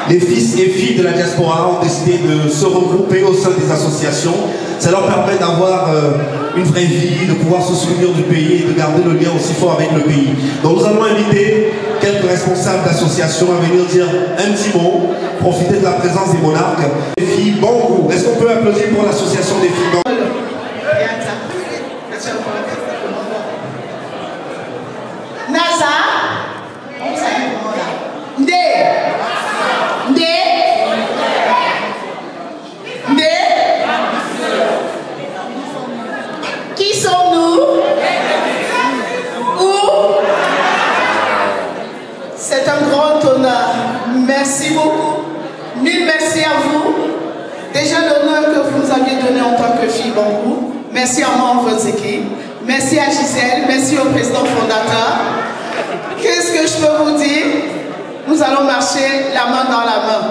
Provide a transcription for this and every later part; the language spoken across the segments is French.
les fils et filles de la diaspora ont décidé de se regrouper au sein des associations. Ça leur permet d'avoir une vraie vie, de pouvoir se souvenir du pays et de garder le lien aussi fort avec le pays. Donc nous allons inviter quelques responsables d'associations à venir dire un petit mot, profiter de la présence des monarques. Les filles Bangou, est-ce qu'on peut applaudir pour l'association des filles Bangou? Qui sommes-nous? Où? C'est un grand honneur. Merci beaucoup. Mille merci à vous. Déjà l'honneur que vous nous aviez donné en tant que fille Bangou. Merci à membres de équipes. Merci à Gisèle. Merci au président fondateur. Qu'est-ce que je peux vous dire? Nous allons marcher la main dans la main.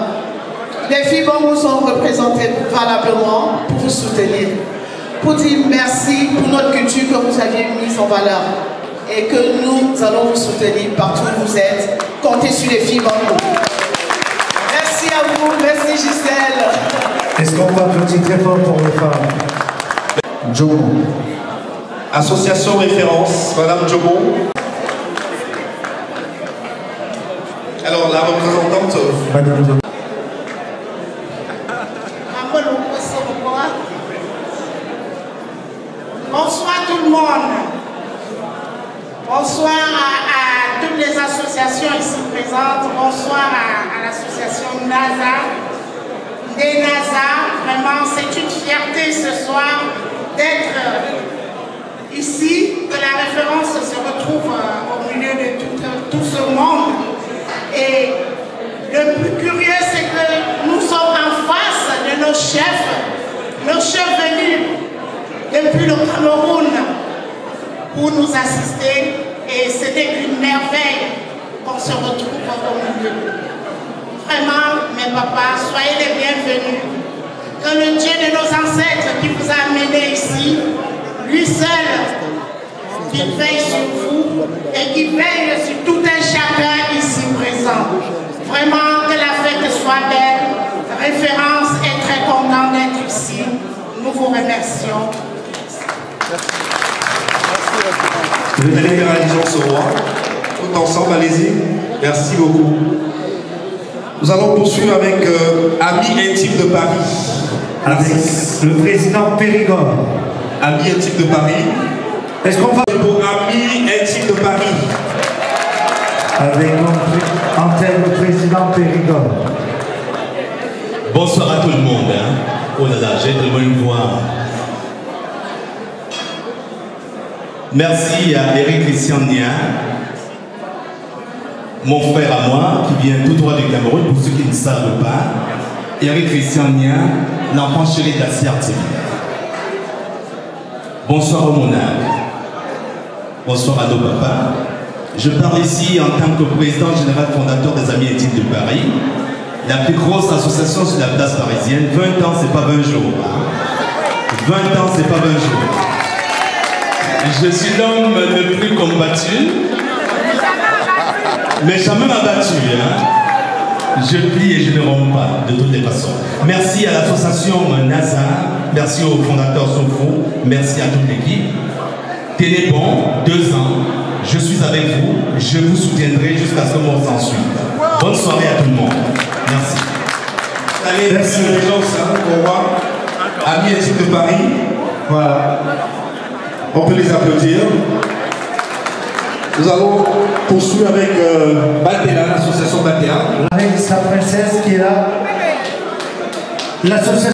Les filles Bangou sont représentées valablement pour vous soutenir. Pour dire merci pour notre culture que vous aviez mise en valeur. Et que nous allons vous soutenir partout où vous êtes. Comptez sur les filles Bangou. Merci à vous. Merci Gisèle. Est-ce qu'on peut applaudir très fort pour les femmes? Djomon. Association référence, Madame Djomon. Alors la représentante. Madame Djomon. Bonsoir tout le monde. Bonsoir à toutes les associations ici présentes. Bonsoir à l'association NASA. Des NASA, vraiment c'est une fierté ce soir d'être ici, que la référence se retrouve au milieu de tout ce monde. Et le plus curieux, c'est que nous sommes en face de nos chefs venus depuis le Cameroun pour nous assister. Et c'était une merveille qu'on se retrouve au milieu. Vraiment, mes papas, soyez les bienvenus. Que le Dieu de nos ancêtres qui vous a amenés ici, lui seul, qui veille sur vous et qui veille sur tout un chacun ici présent. Vraiment, que la fête soit belle. Référence est très content d'être ici. Nous vous remercions. Vous allez faire allégeance au roi. Tout ensemble, allez-y. Merci beaucoup. Nous allons poursuivre avec Amis Intimes de Paris. Avec le président Périgord. Amis Intimes de Paris. Est-ce qu'on va pour Amis Intimes de Paris? Avec le président Périgord. Bonsoir à tout le monde. Hein. Oh là là, j'ai tellement une voix. Merci à Eric Christian Nia, mon frère à moi, qui vient tout droit du Cameroun, pour ceux qui ne savent pas. Eric Christian Nia, l'enfant chéri de la CRTV. Bonsoir au monarque. Bonsoir à nos papas. Je parle ici en tant que président général fondateur des Amis Intimes de Paris, la plus grosse association sur la place parisienne. 20 ans, c'est pas 20 jours. 20 ans, c'est pas 20 jours. Je suis l'homme le plus combattu, mais jamais abattu. Hein. Je plie et je ne romps pas, de toutes les façons. Merci à l'association NASA, merci au fondateur Sofo, merci à toute l'équipe. Tenez bon, 2 ans, je suis avec vous, je vous soutiendrai jusqu'à ce que mon s'en suive. Bonne soirée à tout le monde. Merci. Allez, merci les gens, au revoir. Amis Intimes de Paris. Voilà. On peut les applaudir. Nous allons poursuivre avec Batéa, l'association Batéa. Avec sa princesse qui est là. L'association.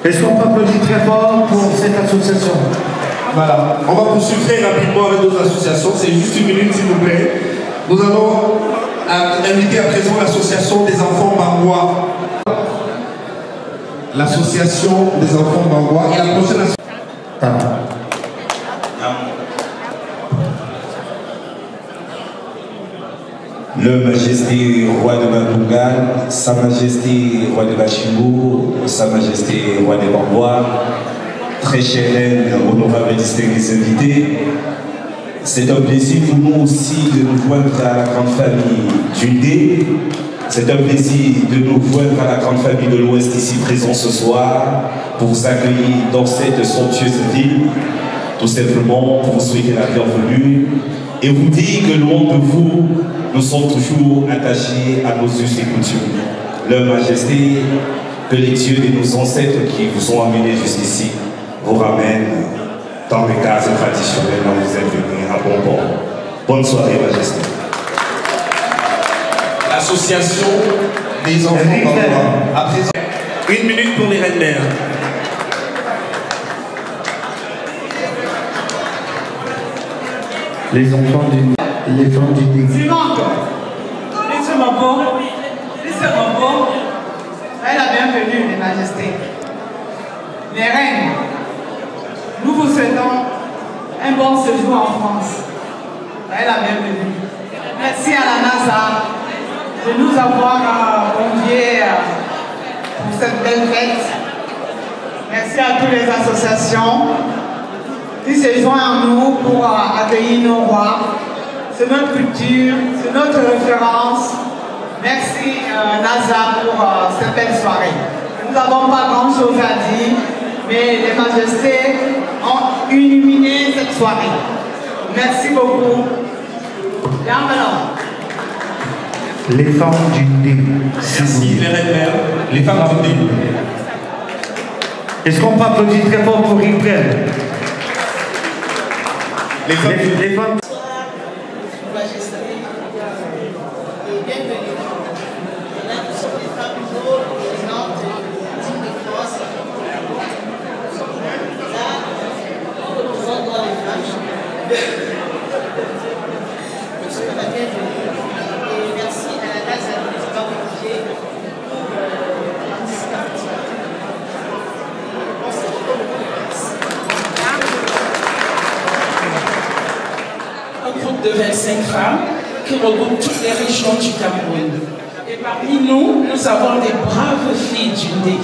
Est-ce qu'on peut applaudir très fort pour cette association? Voilà, on va poursuivre très rapidement avec nos associations, c'est juste une minute s'il vous plaît. Nous allons inviter à présent l'association des enfants Bangoua. L'association des enfants Bangoua et la prochaine association. Le Majesté Roi de Mabungan, Sa Majesté Roi de Bachimbo, Sa Majesté Roi des Bangoua, très chère reine, honorable et distingués invités, c'est un plaisir pour nous aussi de nous joindre à la grande famille d'Undé. C'est un plaisir de nous joindre à la grande famille de l'Ouest ici présent ce soir pour vous accueillir dans cette somptueuse ville, tout simplement pour vous souhaiter la bienvenue et vous dire que loin de vous, nous sommes toujours attachés à nos us et coutumes. Leur Majesté, que les dieux de nos ancêtres qui vous ont amenés jusqu'ici vous ramènent dans les cases traditionnelles dont vous êtes venus à bon port. Bonne soirée, Majesté. L'association des enfants Bangoua. À présent, une minute pour les reines-mères. Les enfants du... Les femmes du Nil. Laissez-moi soyez la bienvenue, les majestés. Les reines, nous vous souhaitons un bon séjour en France. Soyez la bienvenue. Merci à la NASA de nous avoir conviés pour cette belle fête. Merci à toutes les associations qui se joignent à nous pour accueillir nos rois. C'est notre culture, c'est notre référence. Merci NASA pour cette belle soirée. Nous n'avons pas grand chose à dire, mais les majestés ont illuminé cette soirée. Merci beaucoup. Bienvenue. Les femmes du Nil. Merci les reines-mères, les femmes du Nil. Est-ce qu'on peut applaudir très fort pour Ibrahim? Les femmes. Majesté, et bienvenue. On a tous les femmes présentes dignes de France. Là, on représente dans les femmes. Je suis la bienvenue. Et merci à la NASA de nous avoir conviés pour participer à cette soirée. On se retrouve le Un groupe de 25 femmes qui regroupe toutes les régions du Cameroun. Et parmi nous, nous avons des braves filles d'Undé,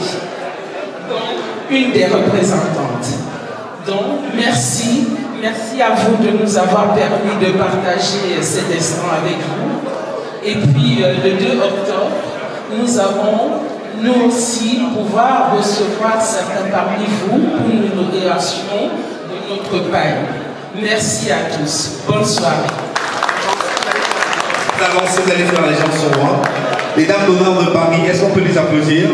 dont une des représentantes. Donc, merci à vous de nous avoir permis de partager cet instant avec vous. Et puis, le 2 octobre, nous allons, nous aussi, pouvoir recevoir certains parmi vous pour une libération de notre paille. Merci à tous. Bonne soirée. Avancez, vous allez faire la légende sur moi. Les dames d'honneur de Paris, est-ce qu'on peut les applaudir?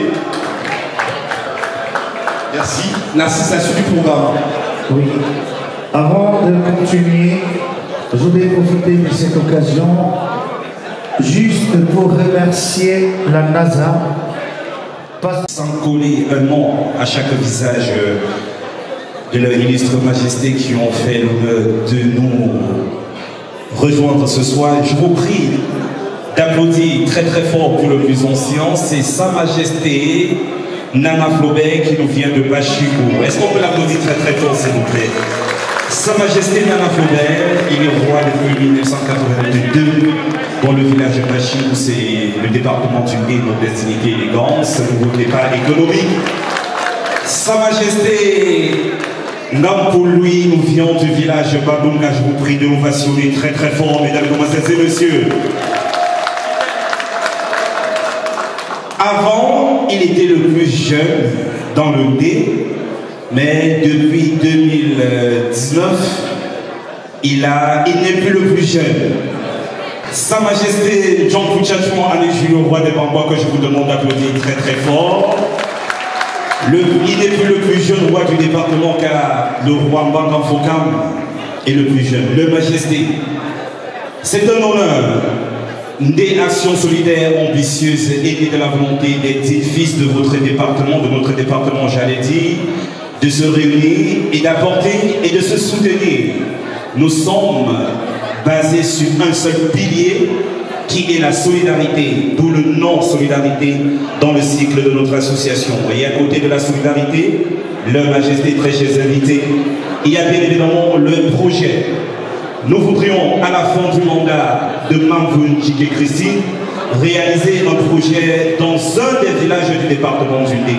Merci. Narcisse, la suite du programme. Oui. Avant de continuer, je voulais profiter de cette occasion juste pour remercier la NASA. Sans coller un nom à chaque visage de leur illustre majesté qui ont fait l'honneur de nous rejoindre ce soir. Je vous prie d'applaudir très très fort pour le plus ancien, c'est Sa Majesté Nana Flaubert qui nous vient de Bachibou. Est-ce qu'on peut l'applaudir très très fort s'il vous plaît? Sa Majesté Nana Flaubert, il est roi depuis 1982 dans le village de Bachibou, c'est le département du Nil, notre destinité élégance, le nouveau départ économique. Sa Majesté Nampolui, nous venons du village Babunga. Je vous prie de l'ovationner très très fort, mesdames, mesdemoiselles et messieurs. Avant, il était le plus jeune dans le nez, mais depuis 2019, il n'est plus le plus jeune. Sa Majesté John Kouchachouan Anéju, le roi des Bambois, que je vous demande d'applaudir très très fort. Il n'est plus le plus jeune roi du département car le roi Mbanga Fokam est le plus jeune. Le Majesté, c'est un honneur. Des actions solidaires, ambitieuses et nées de la volonté des fils de votre département, de notre département, j'allais dire, de se réunir et d'apporter et de se soutenir. Nous sommes basés sur un seul pilier qui est la solidarité, d'où le nom solidarité dans le cycle de notre association. Et à côté de la solidarité, leur Majesté, très chers invités, il y a bien évidemment le projet. Nous voudrions, à la fin du mandat de Mamvoun Djike Christine, réaliser un projet dans un des villages du département du Ndé.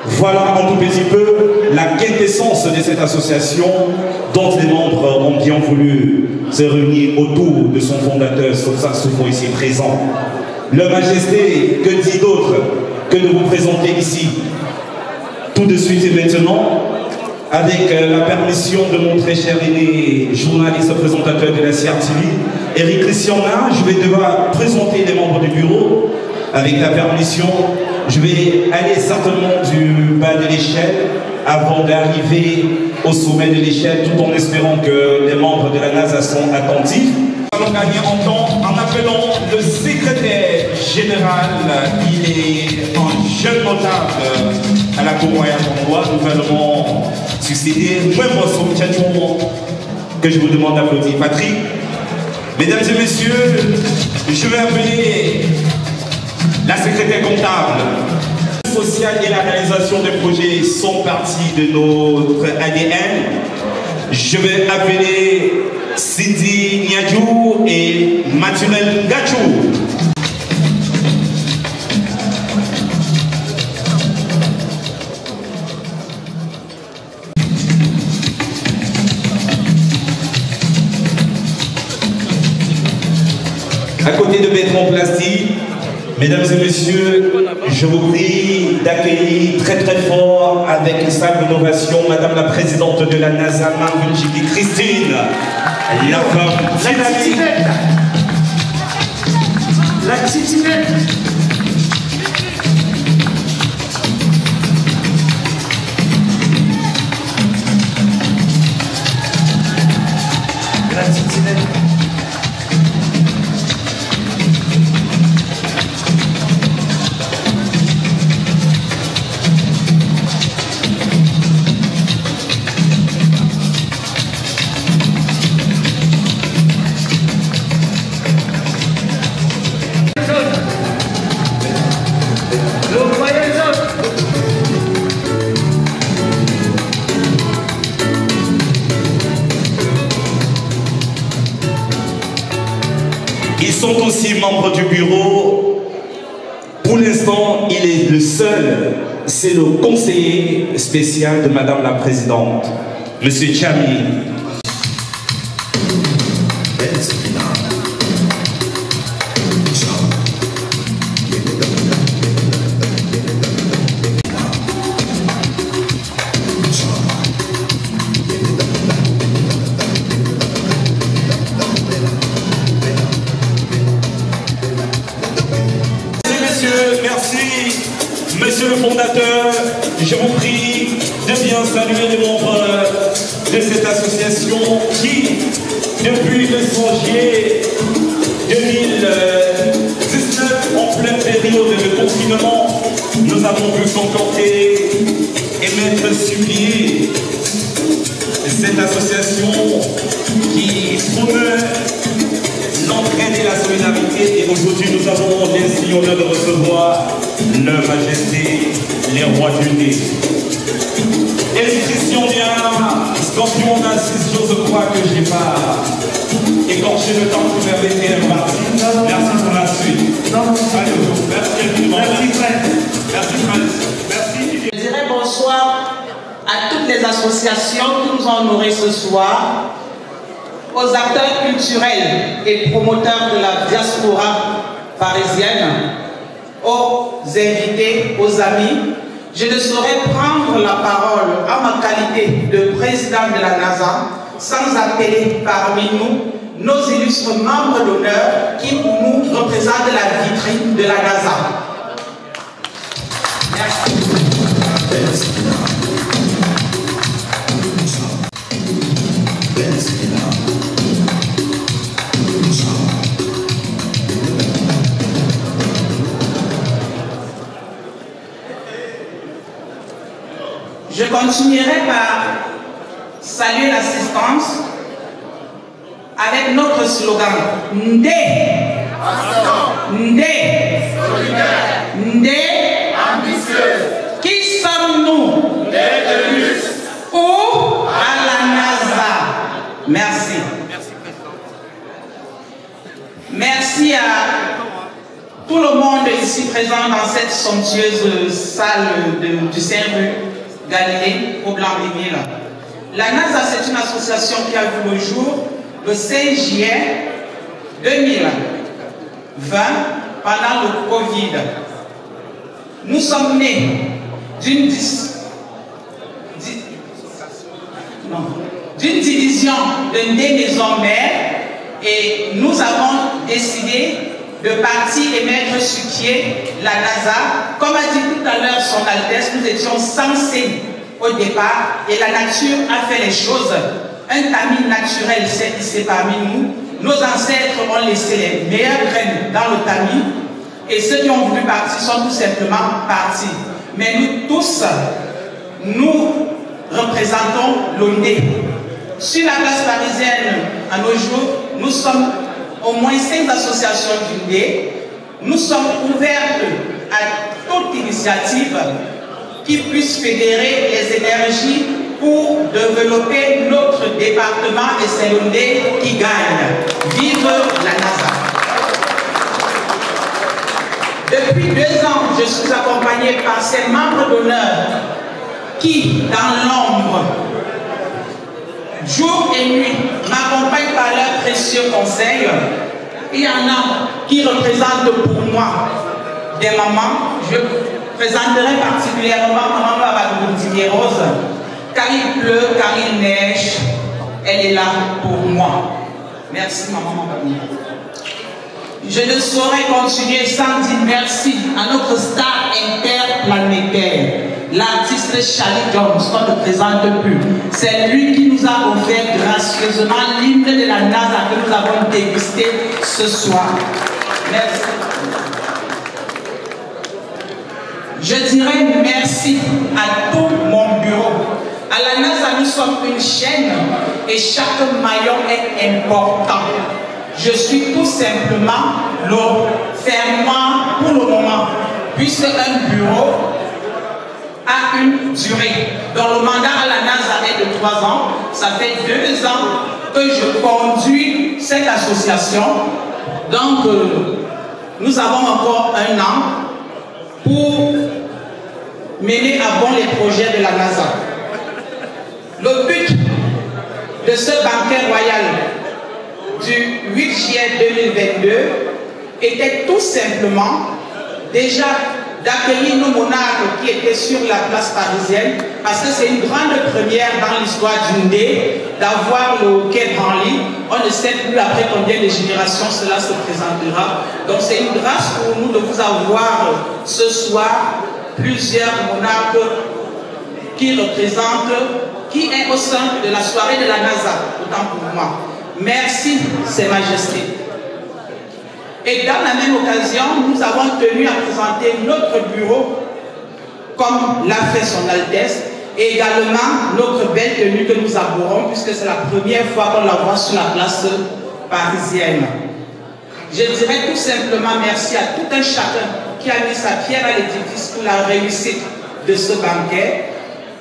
Voilà un tout petit peu la quintessence de cette association dont les membres ont bien voulu se réunir autour de son fondateur, Sosa Soufo, ici présent. Leur Majesté, que dit d'autre que de vous présenter ici tout de suite et maintenant, avec la permission de mon très cher aîné, journaliste présentateur de la CRTV, Eric Christiana, je vais devoir présenter les membres du bureau. Avec la permission, je vais aller certainement du bas de l'échelle avant d'arriver au sommet de l'échelle, tout en espérant que les membres de la NASA sont attentifs. Nous allons gagner en temps en appelant le secrétaire général. Il est un jeune notable à la Cour royale Bambois. Nous allons succéder Mwembo Somtchachouan, que je vous demande d'applaudir. Patrick, mesdames et messieurs, je vais appeler la secrétaire comptable. Le social et la réalisation des projets sont partie de notre ADN. Je vais appeler Sidi Niadjou et Mathurel Gachou. À côté de Bertrand Plasty, mesdames et messieurs, je vous prie d'accueillir très très fort avec une salle d'ovation Madame la Présidente de la NASA, Mamvoun Djike Christine, la femme dynamique. La titinette. La titinette. Ils sont aussi membres du bureau. Pour l'instant, il est le seul, c'est le conseiller spécial de Madame la Présidente, Monsieur Chami. Monsieur le fondateur, je vous prie de bien saluer les membres de cette association qui, depuis le 1er juillet 2019, en pleine période de confinement, nous avons pu concocter et mettre sur pied cette association qui promeut l'entraide et la solidarité. Et aujourd'hui, nous avons l'insigne honneur de recevoir leur Majesté, les rois du Ndé. Et Christian bien, scorpion d'incision, je crois que je n'ai pas écorché le temps pour permettre un parti. Merci pour la suite. Merci infiniment. Merci Fred. Merci Fred. Merci. Je dirais bonsoir à toutes les associations qui nous ont honorés ce soir, aux acteurs culturels et promoteurs de la diaspora parisienne, aux invités, aux amis. Je ne saurais prendre la parole en ma qualité de président de la NASA sans appeler parmi nous nos illustres membres d'honneur qui pour nous représentent la vitrine de la NASA. Merci. Je continuerai par saluer l'assistance avec notre slogan Ndé, Ndé, Ndé, ambitieuse. Qui sommes-nous? Ndé de luxe. Où? À la NASA. Merci. Merci à tout le monde ici présent dans cette somptueuse salle du Saint-Rue Galilée au Blanc-Mille. La NASA, c'est une association qui a vu le jour le 16 juillet 2020 pendant le Covid. Nous sommes nés d'une division de Ndé Maison Mère et nous avons décidé de partir et mettre sur pied la NASA. Comme a dit tout à l'heure son Altesse, nous étions censés au départ et la nature a fait les choses. Un tamis naturel s'est hissé parmi nous. Nos ancêtres ont laissé les meilleures graines dans le tamis et ceux qui ont voulu partir sont tout simplement partis. Mais nous tous, nous représentons l'Ondé. Sur la place parisienne, à nos jours, nous sommes au moins 5 associations d'Ondé. Nous sommes ouvertes à toute initiative qui puisse fédérer les énergies pour développer notre département et c'est l'Ondé qui gagne. Vive la NASA! Depuis 2 ans, je suis accompagné par ces membres d'honneur qui, dans l'ombre, jour et nuit, m'accompagnent par leurs précieux conseils. Il y en a qui représentent pour moi des mamans. Je présenterai particulièrement maman Babadou Rose. Car il pleut, car il neige, elle est là pour moi. Merci maman Babadou. Je ne saurais continuer sans dire merci à notre star interplanétaire, l'artiste Charlie Jones, qu'on ne présente plus. C'est lui qui nous a offert gracieusement l'hymne de la NASA que nous avons dégusté ce soir. Merci. Je dirais merci à tout mon bureau. À la NASA, nous sommes une chaîne et chaque maillon est important. Je suis tout simplement le fermement pour le moment, puisque un bureau a une durée. Dont le mandat à la NASA est de 3 ans. Ça fait 2 ans que je conduis cette association. Donc, nous avons encore 1 an pour mener à bon les projets de la NASA. Le but de ce banquet royal du 8 juillet 2022 était tout simplement déjà d'accueillir nos monarques qui étaient sur la place parisienne, parce que c'est une grande première dans l'histoire du Ndé d'avoir le quai Branly. On ne sait plus après combien de générations cela se présentera. Donc c'est une grâce pour nous de vous avoir ce soir plusieurs monarques qui représentent, qui est au sein de la soirée de la NASA, autant pour moi. Merci, Ses Majestés. Et dans la même occasion, nous avons tenu à présenter notre bureau, comme l'a fait son Altesse, et également notre belle tenue que nous arborons, puisque c'est la première fois qu'on la voit sur la place parisienne. Je dirais tout simplement merci à tout un chacun qui a mis sa pierre à l'édifice pour la réussite de ce banquet.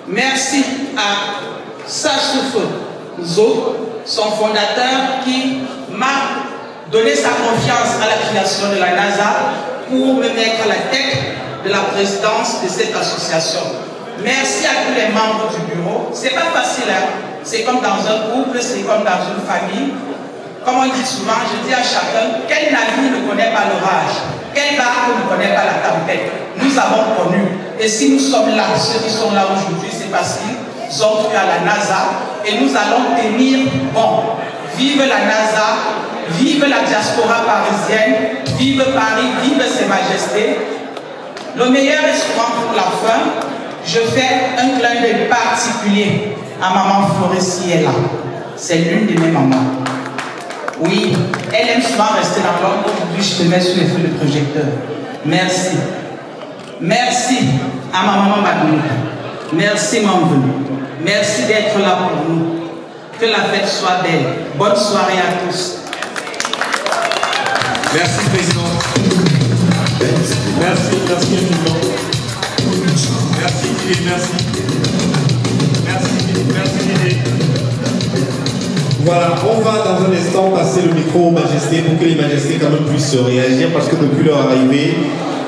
Merci à Sachouf Zo, son fondateur, qui m'a donné sa confiance à la création de la NASA pour me mettre à la tête de la présidence de cette association. Merci à tous les membres du bureau. C'est pas facile, hein? C'est comme dans un couple, c'est comme dans une famille. Comme on dit souvent, je dis à chacun, quel navire ne connaît pas l'orage? Quel barque ne connaît pas la tempête? Nous avons connu. Et si nous sommes là, ceux qui sont là aujourd'hui, c'est parce qu'ils ont cru à la NASA et nous allons tenir bon. Vive la NASA, vive la diaspora parisienne, vive Paris, vive Ses Majestés. Le meilleur est souvent pour la fin. Je fais un clin d'œil particulier à maman Floressi est là. C'est l'une de mes mamans. Oui, elle aime souvent rester là. Aujourd'hui, je te mets sous les feux de projecteur. Merci. Merci à ma maman Magnifique. Merci, maman. Merci d'être là pour nous. Que la fête soit belle. Bonne soirée à tous. Merci, Président. Merci infiniment. Merci, Didier, merci. Merci, Didier. Voilà, on va dans un instant passer le micro aux majestés pour que les majestés quand même puissent réagir parce que depuis leur arrivée,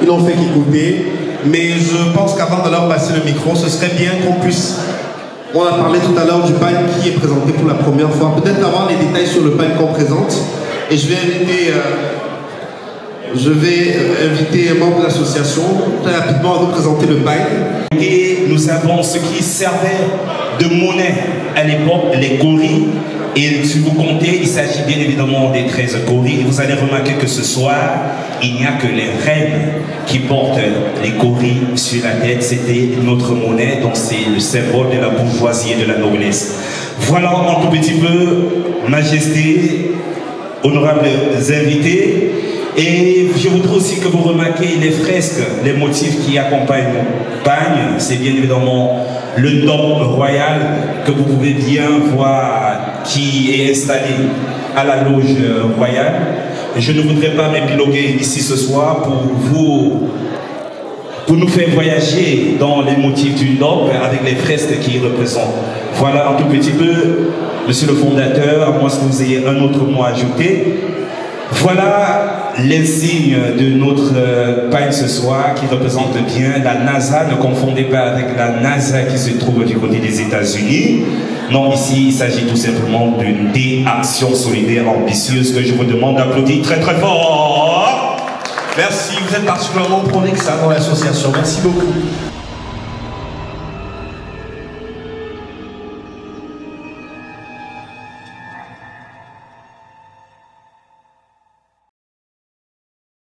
ils n'ont fait qu'écouter. Mais je pense qu'avant de leur passer le micro, ce serait bien qu'on puisse... On a parlé tout à l'heure du bail qui est présenté pour la première fois. Peut-être avoir les détails sur le bail qu'on présente. Et je vais inviter un membre de l'association très rapidement à nous présenter le bail. Et nous avons ce qui servait de monnaie à l'époque, les gorilles. Et si vous comptez, il s'agit bien évidemment des 13 gorilles. Et vous allez remarquer que ce soir, il n'y a que les reines qui portent les gorilles sur la tête. C'était notre monnaie, donc c'est le symbole de la bourgeoisie et de la noblesse. Voilà un tout petit peu, majesté, honorables invités. Et je voudrais aussi que vous remarquiez les fresques, les motifs qui accompagnent le bagne. C'est bien évidemment le dôme royal que vous pouvez bien voir qui est installé à la loge royale. Je ne voudrais pas m'épiloguer ici ce soir pour nous faire voyager dans les motifs du dôme avec les fresques qui représentent. Voilà un tout petit peu, monsieur le fondateur, à moins que vous ayez un autre mot à ajouter. Voilà l'insigne de notre pagne ce soir qui représente bien la NASA. Ne confondez pas avec la NASA qui se trouve du côté des États-Unis. Non, ici, il s'agit tout simplement d'une action solidaire ambitieuse que je vous demande d'applaudir très très fort. Merci, vous êtes particulièrement prôné que ça dans l'association. Merci beaucoup.